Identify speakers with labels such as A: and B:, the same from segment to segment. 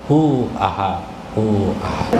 A: Hu ahad, hu ahad.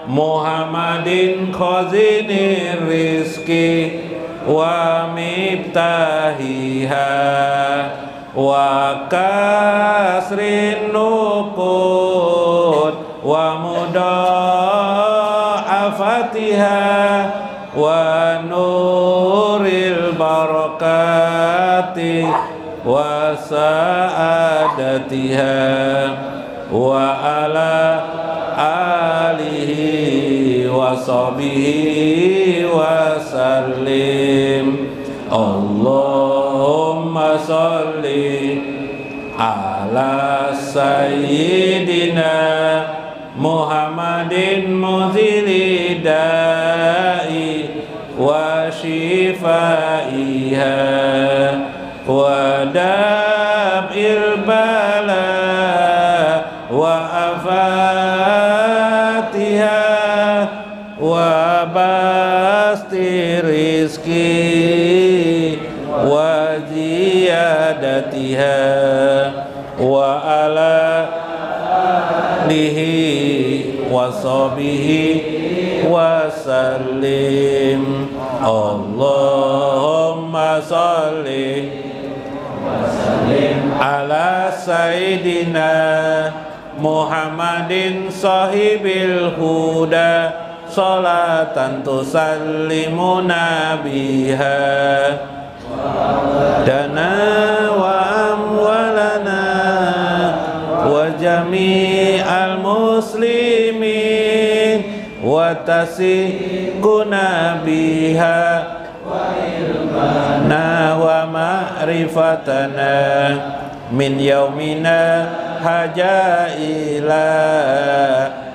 A: Muhammadin khazinir rizki wa miftahiha wa kasrin nuqud wa mudha'afatiha wa nuril barakati wa sa'adatiha wa ala alihi wa sahbihi wa sallim. Allahumma salli ala sayyidina Muhammadin muzili da'i wa shifaiha wa dab'il bala wa afatiha wa basti rizki wa ziyadatiha wa ala alihi wa sahbihi wa sallim. Allahumma salli ala sayyidina Muhammadin sahibil huda salatan tusallimuna biha dana wa amwalana wa jami'al muslimin wa tasikuna biha na wa ma'rifatana min yaumina haja ila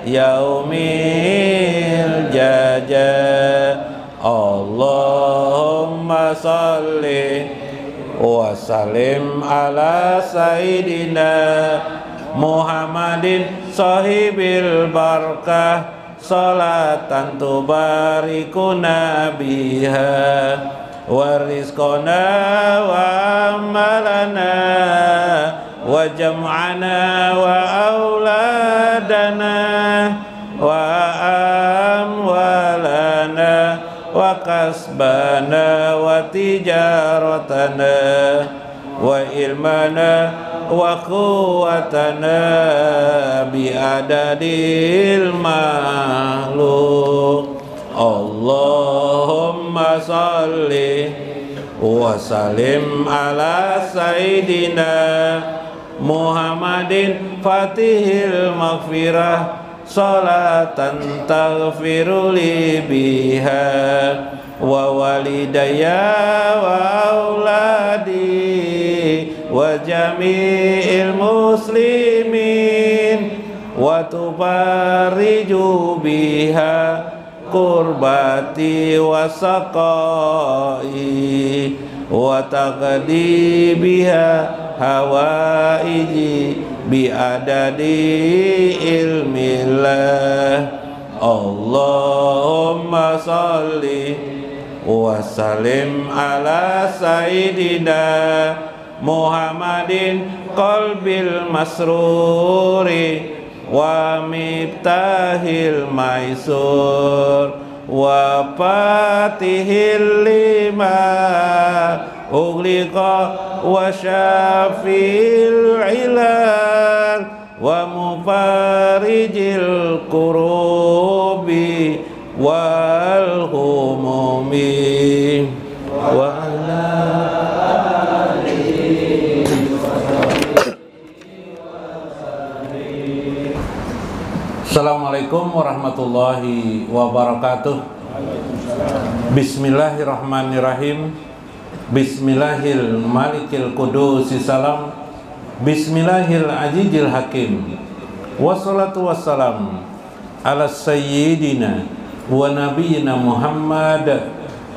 A: yaumil jaja. Allahumma salli wa sallim ala sayyidina Muhammadin sahibil barakah salatan tubarikuna biha wa rizqana wa amalana wa jam'ana wa auladana wa amwalana wa kasbana wa tijaratana wa ilmana wa quwwatana bi adadil makhluk. Allahumma salli wa sallim ala sayyidina Muhammadin fatihil maghfirah salatan taghfiru li biha wa walidayya wa auladi wa jami'il muslimin wa tubariju biha kurbati wa saqai wa taqdi biha hawaiji bi adadi ilmillah. Allahumma salli wa sallim ala sayyidina Muhammadin qalbil masruri wa miftahil maisur wa fatihil lima ughliqa wa syafil ilal wa mufarijil kurubi wal humumi wa ala Assalamualaikum warahmatullahi wabarakatuh. Bismillahirrahmanirrahim. Bismillahil malikil qudusi salam. Bismillahil azizil hakim. Wassalatu wassalam ala sayyidina wa nabiyyina Muhammad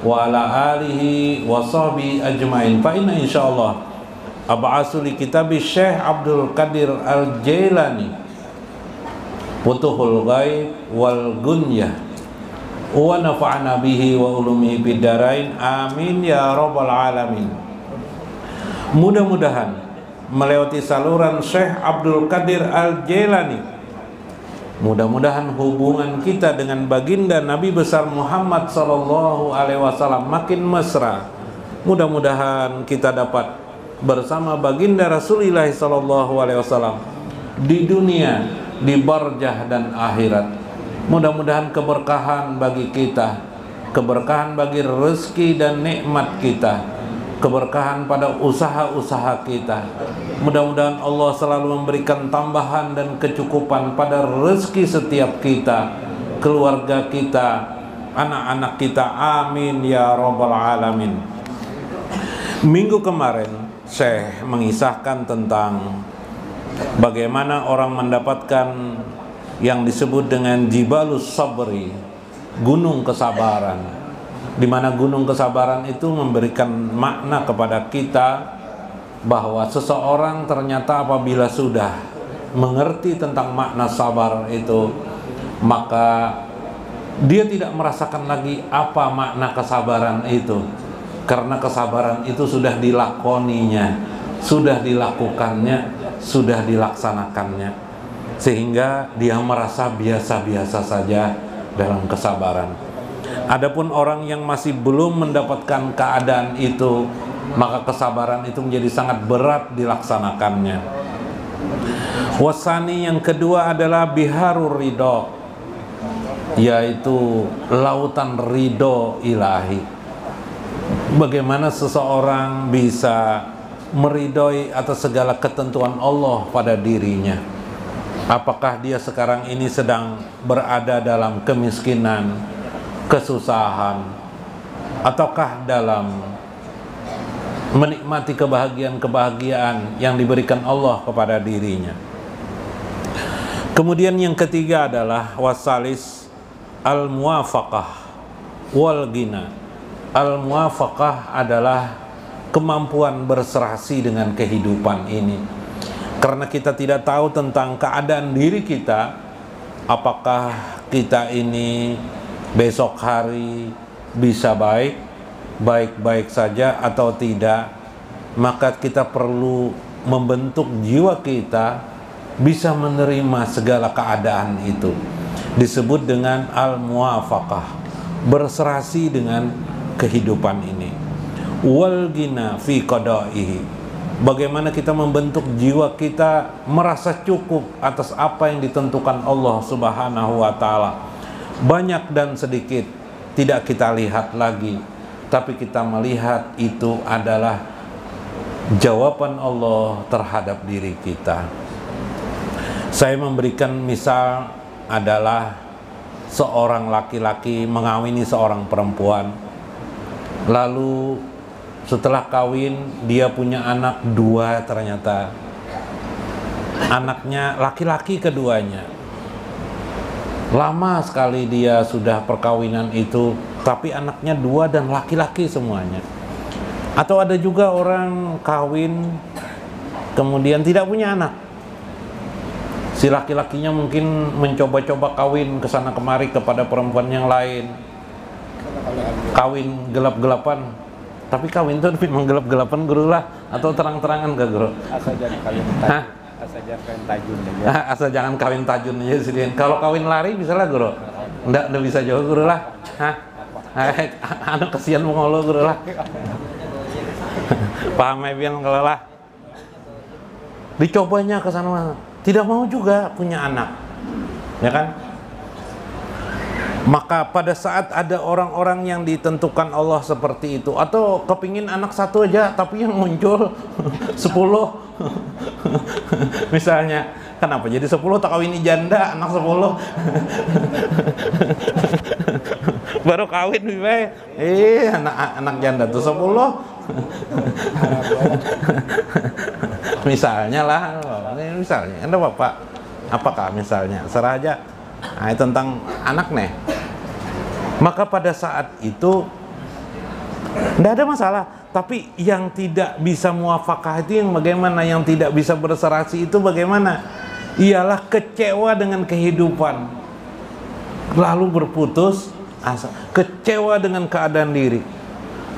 A: wa ala alihi wa sahbihi ajmain. Fa inna insyaallah ab'asu li kitabi Syekh Abdul Qadir Al-Jailani Futuhul Ghaib wal Gunyah wa nafa'na bihi wa ulumihi bidarain amin ya rabbal alamin. Mudah-mudahan melewati saluran Syekh Abdul Qadir Al-Jailani, mudah-mudahan hubungan kita dengan baginda Nabi besar Muhammad sallallahu alaihi wasallam makin mesra. Mudah-mudahan kita dapat bersama baginda Rasulullah sallallahu alaihi wasallam di dunia, di barzah dan akhirat. Mudah-mudahan keberkahan bagi kita, keberkahan bagi rezeki dan nikmat kita, keberkahan pada usaha-usaha kita. Mudah-mudahan Allah selalu memberikan tambahan dan kecukupan pada rezeki setiap kita, keluarga kita, anak-anak kita. Amin ya rabbal alamin. Minggu kemarin Syekh mengisahkan tentang bagaimana orang mendapatkan yang disebut dengan Jibalus Sabri, gunung kesabaran, di mana gunung kesabaran itu memberikan makna kepada kita bahwa seseorang ternyata apabila sudah mengerti tentang makna sabar itu, maka dia tidak merasakan lagi apa makna kesabaran itu, karena kesabaran itu sudah dilakoninya, sudah dilakukannya, sudah dilaksanakannya, sehingga dia merasa biasa-biasa saja dalam kesabaran. Adapun orang yang masih belum mendapatkan keadaan itu, maka kesabaran itu menjadi sangat berat dilaksanakannya. Wasani yang kedua adalah biharur ridho, yaitu lautan ridho ilahi. Bagaimana seseorang bisa meridhoi atas segala ketentuan Allah pada dirinya? Apakah dia sekarang ini sedang berada dalam kemiskinan, kesusahan, ataukah dalam menikmati kebahagiaan-kebahagiaan yang diberikan Allah kepada dirinya? Kemudian yang ketiga adalah wasalis al-muwafaqah wal ghina. Al-muwafaqah adalah kemampuan berserasi dengan kehidupan ini. Karena kita tidak tahu tentang keadaan diri kita, apakah kita ini besok hari bisa baik-baik saja atau tidak, maka kita perlu membentuk jiwa kita bisa menerima segala keadaan itu. Disebut dengan al-muwafaqah, berserasi dengan kehidupan ini. Wal ghina fi qada'ihi, bagaimana kita membentuk jiwa kita merasa cukup atas apa yang ditentukan Allah Subhanahu wa ta'ala. Banyak dan sedikit tidak kita lihat lagi, tapi kita melihat itu adalah jawaban Allah terhadap diri kita. Saya memberikan misal adalah seorang laki-laki mengawini seorang perempuan, lalu setelah kawin dia punya anak 2, ternyata anaknya laki-laki keduanya. Lama sekali dia sudah perkawinan itu, tapi anaknya 2 dan laki-laki semuanya. Atau ada juga orang kawin kemudian tidak punya anak. Si laki-lakinya mungkin mencoba-coba kawin kesana kemari kepada perempuan yang lain, kawin gelap-gelapan. Tapi kawin itu memang gelap-gelapan guru lah, atau terang-terangan gak guru?
B: Asal jangan kawin tajun. Asal jangan kawin tajun aja.
A: Asal jangan kawin tajun aja sih. Kalau kawin lari bisa lah guru? Enggak bisa jauh guru lah. Anu kesian mengolo guru lah. Paham Ebian kalau lah. Dicobanya ke sana, tidak mau juga punya anak, ya kan? Maka pada saat ada orang-orang yang ditentukan Allah seperti itu, atau kepingin anak 1 aja tapi yang muncul 10 misalnya, kenapa jadi 10 tak kawin janda anak 10 baru kawin anak janda tuh 10 misalnya lah, misalnya ada bapak apakah misalnya serah aja. Nah, tentang anak nih, maka pada saat itu tidak ada masalah. Tapi yang tidak bisa muwafaqah itu yang bagaimana? Yang tidak bisa berserasi itu bagaimana? Ialah kecewa dengan kehidupan, lalu berputus asa, kecewa dengan keadaan diri.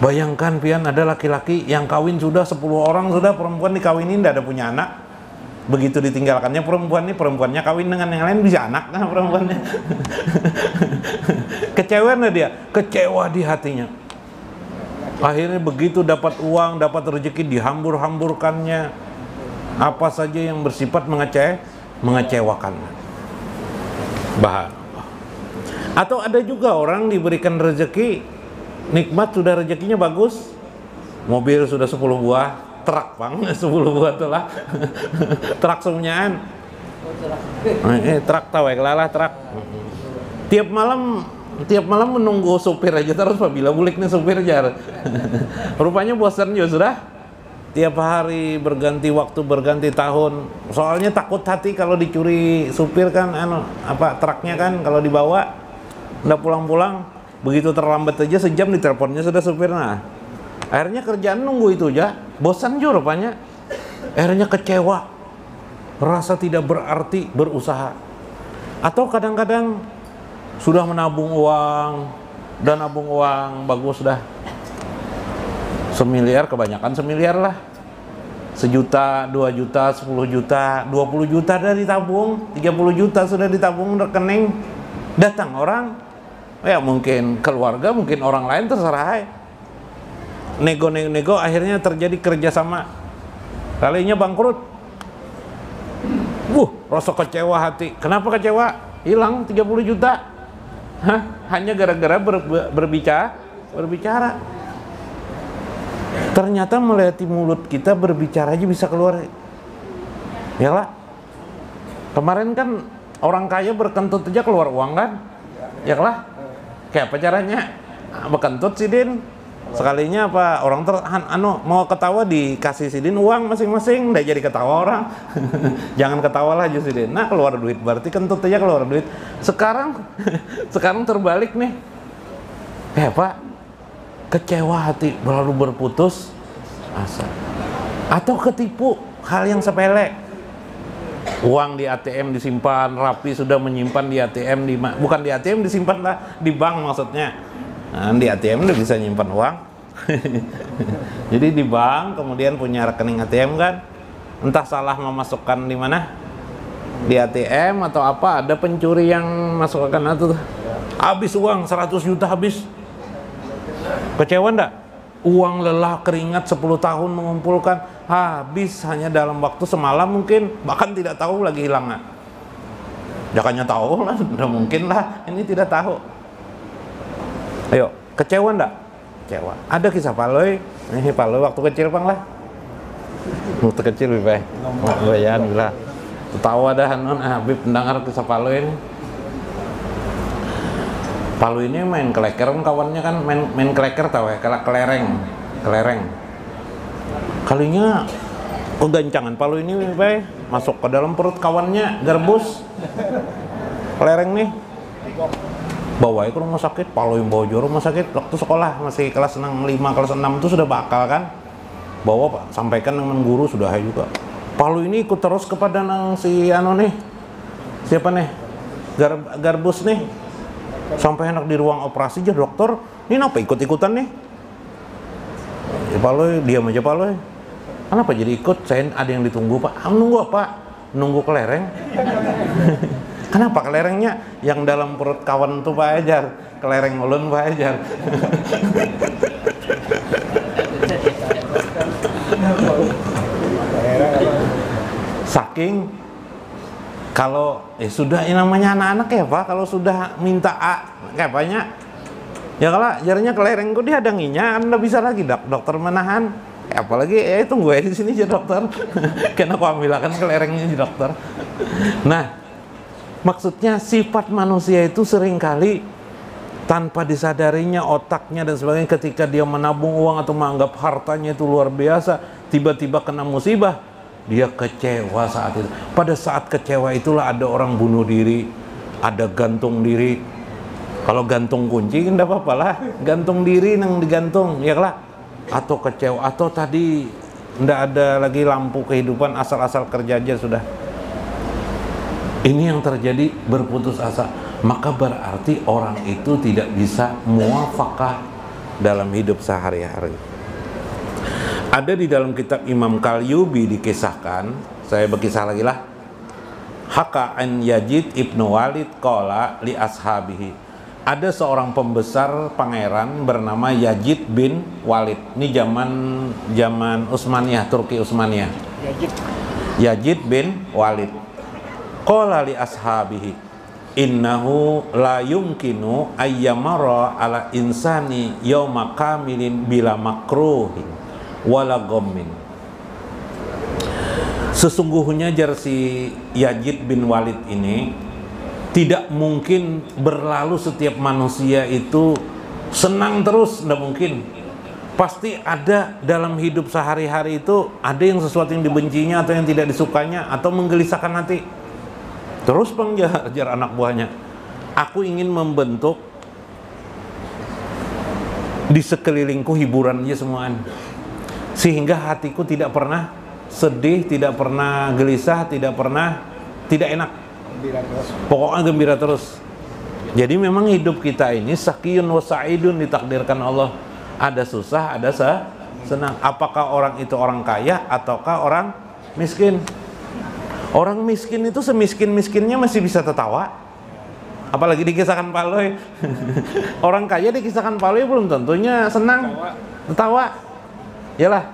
A: Bayangkan pian, ada laki-laki yang kawin sudah 10 orang, sudah perempuan dikawinin tidak ada punya anak. Begitu ditinggalkannya perempuannya kawin dengan yang lain, bisa anak kan perempuannya. Kecewa nggak dia? Kecewa di hatinya. Akhirnya begitu dapat uang, dapat rezeki, dihambur-hamburkannya apa saja yang bersifat mengecewakan. Bahan. Atau ada juga orang diberikan rezeki nikmat, sudah rezekinya bagus, mobil sudah 10 buah, truk bang, 10 buah tuh lah. Truk semuanyaan. Truk tahu ya, lah truk. Tiap malam menunggu supir aja terus, apabila bulik nih supir jar. Rupanya bosan juga sudah. Tiap hari berganti waktu, berganti tahun. Soalnya takut hati kalau dicuri supir kan, truknya kan kalau dibawa nggak pulang-pulang. Begitu terlambat aja sejam diteleponnya sudah supir. Nah, akhirnya kerjaan nunggu itu aja. Bosan juga rupanya. Akhirnya kecewa, rasa tidak berarti berusaha. Atau kadang-kadang sudah menabung uang, dan nabung uang bagus dah 1 miliar, kebanyakan 1 miliar lah, 1 juta, 2 juta, 10 juta, 20 juta dah ditabung, 30 juta sudah ditabung rekening. Datang orang, ya mungkin keluarga, mungkin orang lain, terserah. nego akhirnya terjadi kerjasama, kalinya bangkrut. Rasa kecewa hati. Kenapa kecewa? Hilang 30 juta. Hanya gara-gara berbicara. Ternyata melewati mulut kita berbicara aja bisa keluar. Ya lah. Kemarin kan orang kaya berkentut aja keluar uang kan? Ya lah. Kayak apa caranya? Berkentut Sidin. Sekalinya apa orang mau ketawa dikasih Sidin uang masing-masing, udah jadi ketawa orang. Jangan ketawa lah Sidin. Nah, keluar duit berarti kentut aja keluar duit. Sekarang terbalik nih. Pak, kecewa hati lalu berputus asa. Atau ketipu hal yang sepele. Uang di ATM disimpan rapi, sudah menyimpan di ATM bukan di ATM disimpan lah, di bank maksudnya. Nah, di ATM udah bisa nyimpan uang. Jadi di bank kemudian punya rekening ATM kan, entah salah memasukkan di mana, di ATM atau apa, ada pencuri yang masukkan itu, habis uang 100 juta habis. Kecewa enggak? Uang lelah keringat 10 tahun mengumpulkan habis hanya dalam waktu semalam, mungkin bahkan tidak tahu lagi hilangnya. Jangannya tahu lah, udah mungkin lah ini tidak tahu. Ayo, kecewa enggak? Kecewa. Ada kisah Paloy. Ini Paloy waktu kecil Bang lah. Waktu kecil Bang. Bayan lah. Ketawa dah non Habib mendengar kisah Paloy ini. Paloy ini main keleker kawannya kan, main keleker tahu ya, kelereng. Kalinya kegancangan Paloy ini Bang masuk ke dalam perut kawannya, garbus. Kelereng nih. Bawa ke rumah sakit, Paloy bawa jual rumah sakit waktu sekolah masih kelas 5 kelas 6 itu sudah bakal kan, bawa Pak, sampaikan dengan guru sudah juga. Paloy ini ikut terus kepada si nih, siapa nih, garbus nih, sampai enak di ruang operasi aja dokter, ini apa ikut-ikutan nih? Ya, Paloy diam aja Paloy, kenapa jadi ikut? Saya ada yang ditunggu Pak. Nunggu apa? Nunggu kelereng. Kenapa kelerengnya? Yang dalam perut kawan tuh Pak Ajar, kelereng ulun Pak Ajar. Saking kalau sudah ini namanya anak-anak ya Pak, kalau sudah minta A kayak banyak ya kalau jarnya kelerengku dihadanginya, Anda bisa lagi dokter menahan. Apalagi tunggu di sini aja dokter. Karena aku ambilkan kelerengnya di dokter. Nah, maksudnya sifat manusia itu seringkali tanpa disadarinya otaknya dan sebagainya, ketika dia menabung uang atau menganggap hartanya itu luar biasa, tiba-tiba kena musibah, dia kecewa saat itu. Pada saat kecewa itulah ada orang bunuh diri, ada gantung diri. Kalau gantung kunci kan enggak apa-apa lah, gantung diri nang digantung, ya lah. Atau kecewa, atau tadi enggak ada lagi lampu kehidupan, asal-asal kerja aja sudah. Ini yang terjadi, berputus asa. Maka berarti orang itu tidak bisa muwafaqah dalam hidup sehari-hari. Ada di dalam kitab Imam Qalyubi dikisahkan, saya berkisah lagi lah. Haka an Yazid ibnu Walid qala li ashabihi. Ada seorang pembesar pangeran bernama Yazid bin Walid. Ini zaman Utsmaniyah, Turki Utsmaniyah. Yazid bin Walid. Qala li ashabihi innahu la yumkinu ayyamara ala insani yawma kamilin bila makruhin wala ghammin. Sesungguhnya si Yazid bin Walid ini tidak mungkin berlalu setiap manusia itu senang terus, tidak mungkin. Pasti ada dalam hidup sehari-hari itu ada yang sesuatu yang dibencinya atau yang tidak disukanya atau menggelisahkan hati. Terus pengejar anak buahnya, aku ingin membentuk di sekelilingku hiburan aja semuaan, sehingga hatiku tidak pernah sedih, tidak pernah gelisah, tidak enak, pokoknya gembira terus. Jadi memang hidup kita ini sakiyun wa sa'idun, ditakdirkan Allah, ada susah, ada senang. Apakah orang itu orang kaya ataukah orang miskin? Orang miskin itu semiskin-miskinnya masih bisa tertawa, apalagi dikisahkan Paloy. Orang kaya dikisahkan Paloy belum tentunya senang tertawa. Yalah,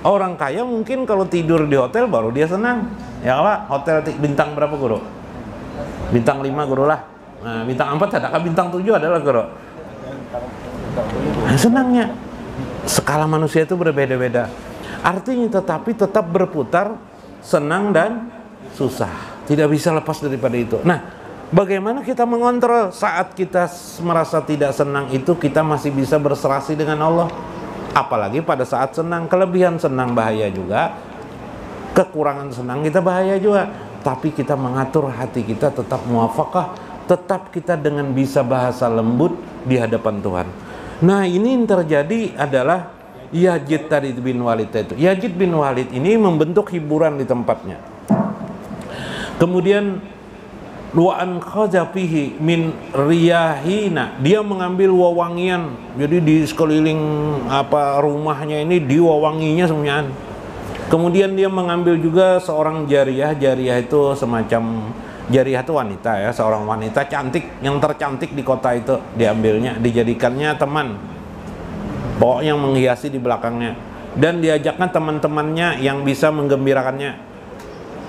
A: orang kaya mungkin kalau tidur di hotel baru dia senang. Ya lah, hotel bintang berapa guru? Bintang 5 guru lah. Nah, bintang 4 adakah bintang 7 adalah guru? Nah, senangnya. Skala manusia itu berbeda-beda. Artinya tetapi tetap berputar senang dan susah. Tidak bisa lepas daripada itu. Nah, bagaimana kita mengontrol saat kita merasa tidak senang itu, kita masih bisa berserasi dengan Allah. Apalagi pada saat senang. Kelebihan senang bahaya juga, kekurangan senang kita bahaya juga. Tapi kita mengatur hati kita tetap muwafaqah, tetap kita dengan bisa bahasa lembut di hadapan Tuhan. Nah, ini yang terjadi adalah Yazid tadi bin Walid itu. Yazid bin Walid ini membentuk hiburan di tempatnya. Kemudian wa'an khazafihi min riyahina, dia mengambil wewangian. Jadi di sekeliling rumahnya ini diwewanginya semuanya. Kemudian dia mengambil juga seorang jariyah. Jariyah itu semacam, jariyah itu wanita ya, seorang wanita cantik, yang tercantik di kota itu diambilnya, dijadikannya teman. Pokoknya menghiasi di belakangnya. Dan diajakkan teman-temannya yang bisa menggembirakannya.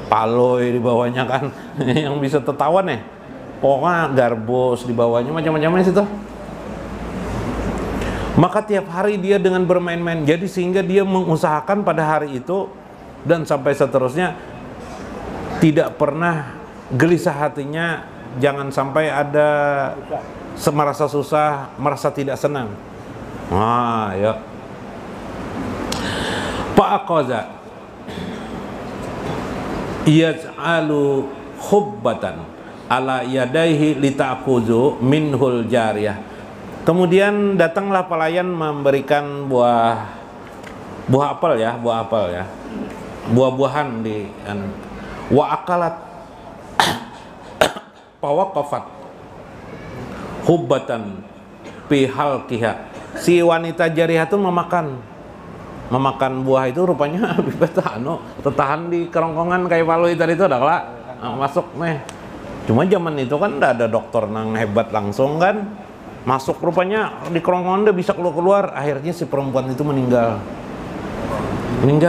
A: Paloi di bawahnya kan yang bisa tertawan ya, pokoknya garbos di bawahnya, macam-macamnya situ. Maka tiap hari dia dengan bermain-main, jadi sehingga dia mengusahakan pada hari itu dan sampai seterusnya tidak pernah gelisah hatinya, jangan sampai ada merasa susah, merasa tidak senang. Nah, ya. Pak Aqaza yaj'alu khubbatan ala yadaihi lita'khuzu minhul jariyah. Kemudian datanglah pelayan memberikan buah apel ya, buah-buahan di wa akalat pawaqafat hubbatan fi halqiha. Si wanita jariyah itu memakan buah itu, rupanya tertahan di kerongkongan kayak paloi tadi itu ada lah, masuk nih. Cuma zaman itu kan udah ada dokter nang hebat langsung kan masuk, rupanya di kerongkongan udah bisa keluar. Akhirnya si perempuan itu meninggal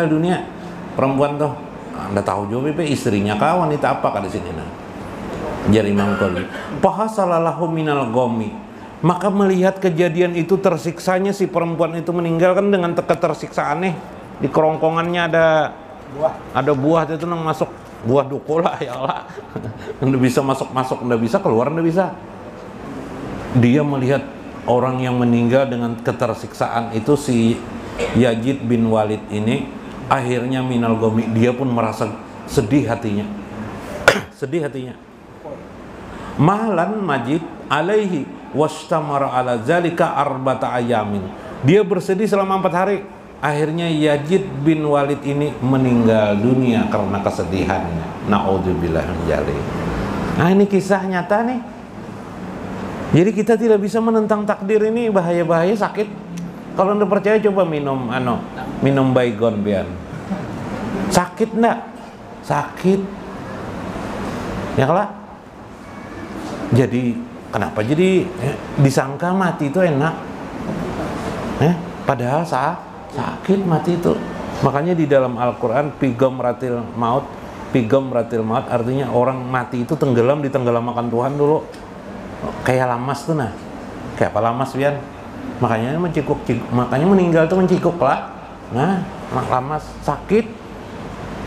A: dunia. Perempuan tuh Anda tahu juga istrinya kah, wanita apa kah di sini nah. Jadi Imam Qurtubi fahasalallahu minal ghammi, maka melihat kejadian itu tersiksanya si perempuan itu meninggal kan dengan ketersiksaan nih. Di kerongkongannya ada buah itu nang masuk, buah dukola ya Allah. Nggak bisa masuk, nggak bisa keluar, nggak bisa. Dia melihat orang yang meninggal dengan ketersiksaan itu, si Yazid bin Walid ini akhirnya minal gomi, dia pun merasa sedih hatinya. Sedih hatinya. Mahlan majid alaihi wastamara ala zalika arba'ata ayamin. Dia bersedih selama 4 hari. Akhirnya Yazid bin Walid ini meninggal dunia karena kesedihannya. Na'udzubillah min dzalik. Nah, ini kisah nyata nih. Jadi kita tidak bisa menentang takdir, ini bahaya-bahaya, sakit. Kalau Anda percaya coba minum baygon biar. Sakit enggak? Sakit. Ya kalah. Jadi kenapa jadi disangka mati itu enak? Padahal sakit mati itu. Makanya di dalam Al-Quran pigomratil maut artinya orang mati itu tenggelam, ditenggelamkan Tuhan dulu. Kayak lamas tuh nah. Kayak apa lamas Bian? Makanya meninggal tuh mencikuk lah. Nah, lamas sakit.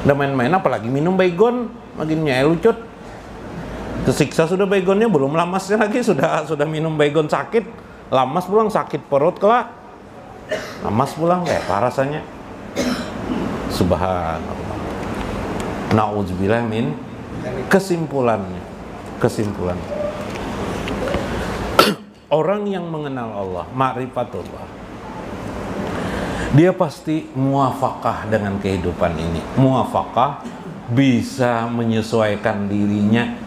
A: Udah main-main apalagi minum baygon, makin lucut. Tersiksa sudah baygonnya, belum lamasnya lagi sudah minum baygon sakit, lamas pulang sakit perut kelak, lamas pulang kayak apa rasanya? Subhanallah. Na'udzubillah min. Kesimpulan orang yang mengenal Allah, ma'rifatullah, dia pasti muwafaqah dengan kehidupan ini. Muwafaqah bisa menyesuaikan dirinya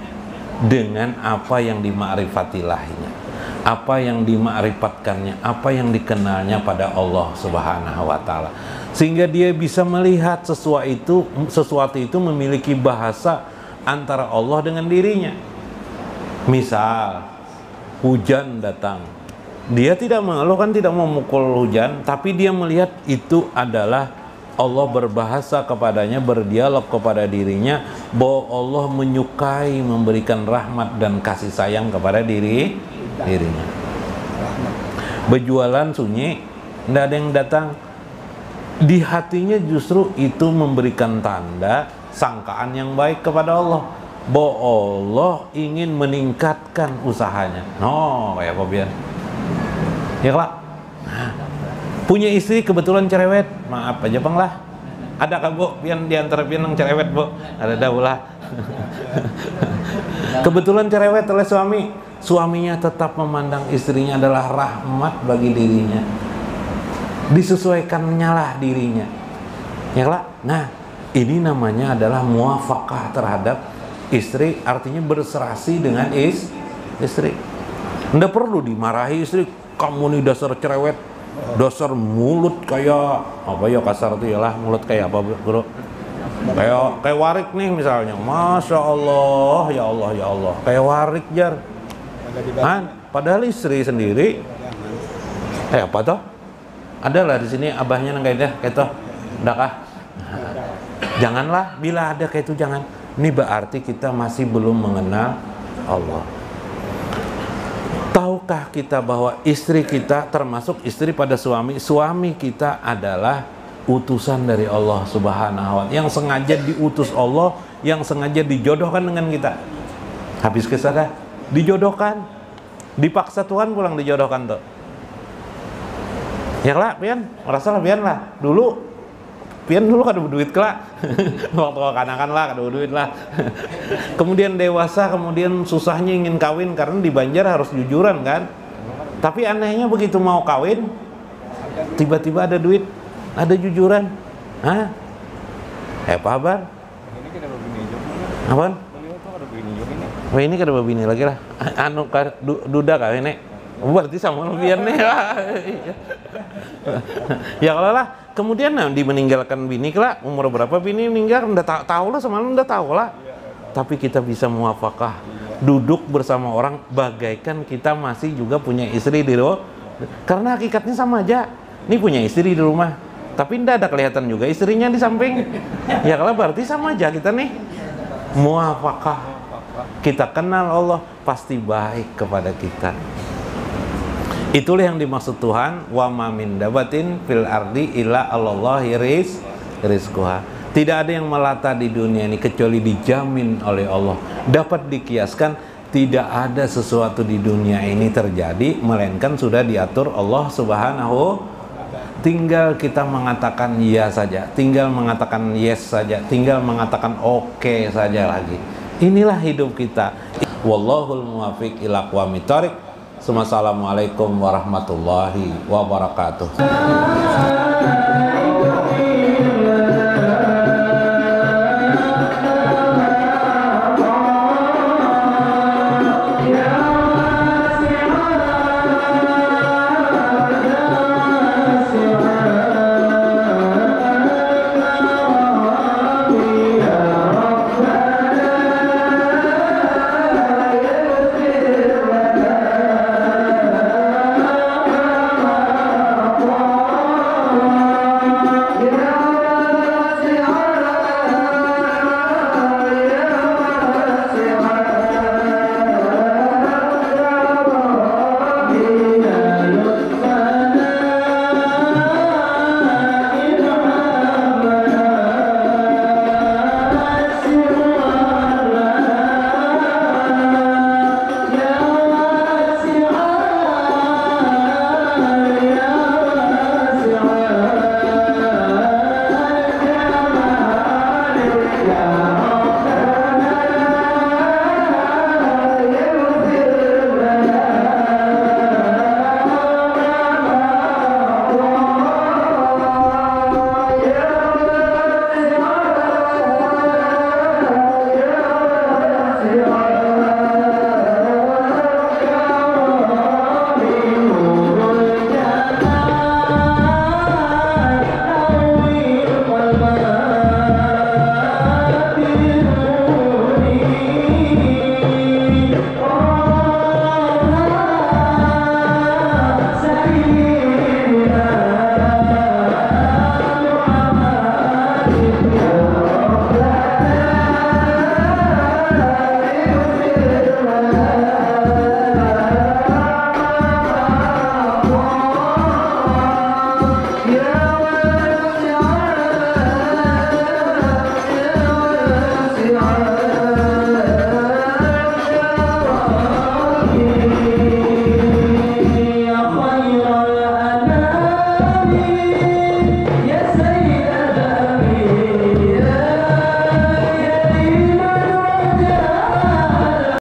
A: dengan apa yang dimakrifatilahinya, apa yang dimakrifatkannya, apa yang dikenalnya pada Allah Subhanahu wa Ta'ala, sehingga dia bisa melihat sesuatu itu memiliki bahasa antara Allah dengan dirinya. Misal hujan datang, Dia tidak mengeluhkan, tidak memukul hujan, tapi dia melihat itu adalah Allah berbahasa kepadanya, berdialog kepada dirinya bahwa Allah menyukai memberikan rahmat dan kasih sayang kepada dirinya. Berjualan sunyi, tidak ada yang datang. Di hatinya justru itu memberikan tanda sangkaan yang baik kepada Allah, bahwa Allah ingin meningkatkan usahanya. No, kayak apa biar? Ya kelak. Nah, punya istri kebetulan cerewet, maaf aja bang lah. Ada kah bu? Pian diantara pian yang cerewet bu? Ada daulah. Kebetulan cerewet oleh suami, suaminya tetap memandang istrinya adalah rahmat bagi dirinya. Disesuaikannya lah dirinya. Ya kelak. Nah, ini namanya adalah muwafaqah terhadap istri, artinya berserasi dengan istri. Nggak perlu dimarahi istri. Kamu nih dasar cerewet, dasar mulut kayak apa ya, kasar tuh ya lah, mulut kayak apa bro? Kayak warik nih misalnya, masya Allah, ya Allah, ya Allah, kayak warik jar. Padahal istri sendiri, apa toh? Adalah di sini abahnya nang kayak toh, ndakah? Janganlah, bila ada kayak itu jangan. Ini berarti kita masih belum mengenal Allah. Tahukah kita bahwa istri kita termasuk istri pada suami, suami kita adalah utusan dari Allah Subhanahu wa ta'ala, yang sengaja diutus Allah, yang sengaja dijodohkan dengan kita. Habis kisah dah, dijodohkan, dipaksa Tuhan pulang dijodohkan tuh. Ya lah, pian, merasa lah pian lah. Pian dulu kada berduit kelak. Waktu kanakan lah kada berduit lah. Kemudian dewasa, kemudian susahnya ingin kawin karena di Banjar harus jujuran kan. Tapi anehnya begitu mau kawin, tiba-tiba ada duit, ada jujuran. Hah? Apa kabar?
B: Ini kada begini juga.
A: Apaan?
B: Beliau tuh kada begini juga ini.
A: Wah ini kada begini lagi lah. Anu duda kah ini? Berarti sama biar nih lah. Ya kalau lah. Kemudian di meninggalkan bini kelak, umur berapa bini meninggal, udah tahu lah, semalam udah tahu lah. Tapi kita bisa muwafaqah, duduk bersama orang bagaikan kita masih juga punya istri di rumah. Karena hakikatnya sama aja. Ini punya istri di rumah, tapi tidak ada kelihatan juga istrinya di samping. Ya kalau berarti sama aja kita nih. Muwafaqah. Kita kenal Allah, pasti baik kepada kita. Itulah yang dimaksud Tuhan, wa ma min dabatin fil ardi illa Allahi rizquha. Tidak ada yang melata di dunia ini kecuali dijamin oleh Allah. Dapat dikiaskan, tidak ada sesuatu di dunia ini terjadi melainkan sudah diatur Allah Subhanahu. Tinggal kita mengatakan ya saja, tinggal mengatakan yes saja, tinggal mengatakan oke saja lagi. Inilah hidup kita. Wallahul muwaffiq ila aqwamit thoriq. Assalamualaikum warahmatullahi wabarakatuh.